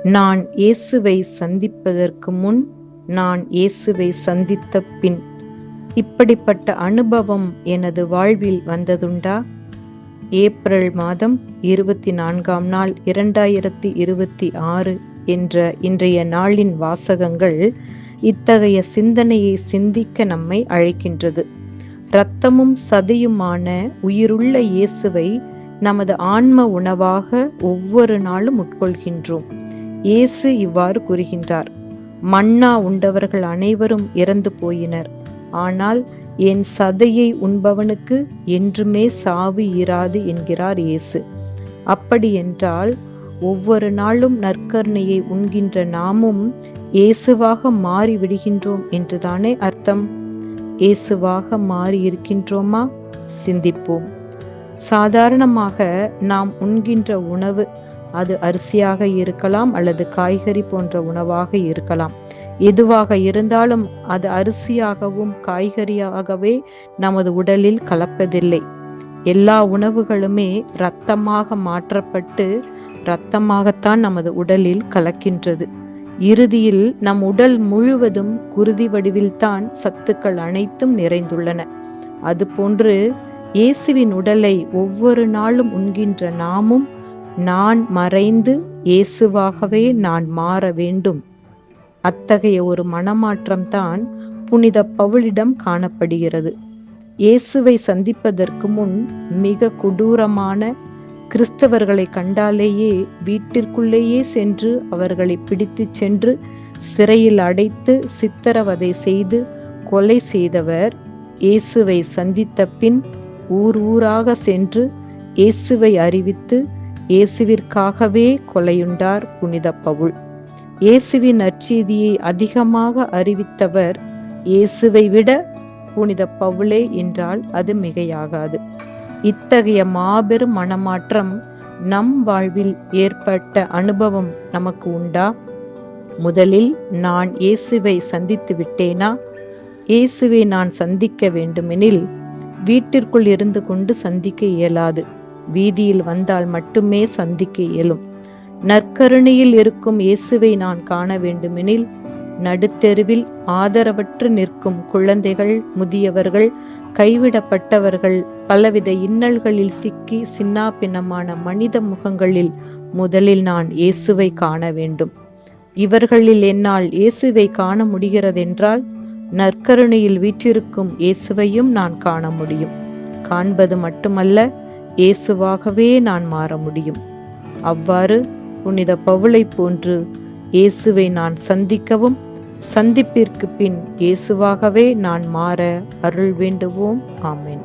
நான் இயேசுவை சந்திப்பதற்கு முன், நான் இயேசுவை சந்தித்த பின், இப்படிப்பட்ட அனுபவம் எனது வாழ்வில் வந்ததுண்டா? ஏப்ரல் மாதம் 24ஆம் நாள் 2026 என்ற இன்றைய நாளின் வாசகங்கள் இத்தகைய சிந்தனையை சிந்திக்க நம்மை அழைக்கின்றது. இரத்தமும் சதையுமான உயிருள்ள இயேசுவை நமது ஆன்ம உணவாக ஒவ்வொரு நாளும் உட்கொள்கின்றோம். இயேசு இவ்வாறு கூறுகின்றார்: மன்னா உண்டவர்கள் அனைவரும் இறந்து போயினர், ஆனால் என் சதையை உண்பவனுக்கு என்றுமே சாவு இராது என்கிறார் இயேசு. அப்படியென்றால் ஒவ்வொரு நாளும் நற்கருணையை உண்கின்ற நாமும் இயேசுவாக மாறி விடுகின்றோம் என்றுதானே அர்த்தம். இயேசுவாக மாறி இருக்கின்றோமா? சிந்திப்போம். சாதாரணமாக நாம் உண்கின்ற உணவு, அது அரிசியாக இருக்கலாம் அல்லது காய்கறி போன்ற உணவாக இருக்கலாம். எதுவாக இருந்தாலும் அது அரிசியாகவும் காய்கறியாகவே நமது உடலில் கலப்பதில்லை. எல்லா உணவுகளுமே இரத்தமாக மாற்றப்பட்டு இரத்தமாகத்தான் நமது உடலில் கலக்கின்றது. இறுதியில் நம் உடல் முழுவதும் குருதி வடிவில்தான் சத்துக்கள் அனைத்தும் நிறைந்துள்ளன. அதுபோன்று இயேசுவின் உடலை ஒவ்வொரு நாளும் உண்கின்ற நாமும், நான் மறைந்து இயேசுவாகவே நான் மாற வேண்டும். அத்தகைய ஒரு மனமாற்றம்தான் புனித பவுலிடம் காணப்படுகிறது. இயேசுவை சந்திப்பதற்கு முன் மிக கொடூரமான கிறிஸ்தவர்களை கண்டாலேயே வீட்டிற்குள்ளேயே சென்று அவர்களை பிடித்து சென்று சிறையில் அடைத்து சித்திரவதை செய்து கொலை செய்தவர், இயேசுவை சந்தித்த பின் ஊர் ஊராக சென்று இயேசுவை அறிவித்து இயேசுவிற்காகவே கொலையுண்டார் புனித பவுல். இயேசுவின் நற்செய்தியை அதிகமாக அறிவித்தவர் இயேசுவை விட புனித பவுலே என்றால் அது மிகையாகாது. இத்தகைய மாபெரும் மனமாற்றம் நம் வாழ்வில் ஏற்பட்ட அனுபவம் நமக்கு உண்டா? முதலில் நான் இயேசுவை சந்தித்து விட்டேனா? இயேசுவை நான் சந்திக்க வேண்டுமெனில் வீட்டிற்குள் இருந்து கொண்டு சந்திக்க இயலாது. வீதியில் வந்தால் மட்டுமே சந்திக்க இயலும். நற்கருணையில் இருக்கும் இயேசுவை நான் காண வேண்டுமெனில் நடுத்தெருவில் ஆதரவற்று நிற்கும் குழந்தைகள், முதியவர்கள், கைவிடப்பட்டவர்கள், பலவித இன்னல்களில் சிக்கி சின்னாபின்னமான மனித முகங்களில் முதலில் நான் இயேசுவை காண வேண்டும். இவர்களில் என்னால் இயேசுவை காண முடிகிறதென்றால் நற்கருணையில் வீற்றிருக்கும் இயேசுவையும் நான் காண முடியும். காண்பது மட்டுமல்ல, இயேசுவாகவே நான் மாற முடியும். அவ்வாறு புனித பவுலை போன்று இயேசுவை நான் சந்திக்கவும், சந்திப்பிற்கு பின் இயேசுவாகவே நான் மாற அருள் வேண்டுவோம். ஆமென்.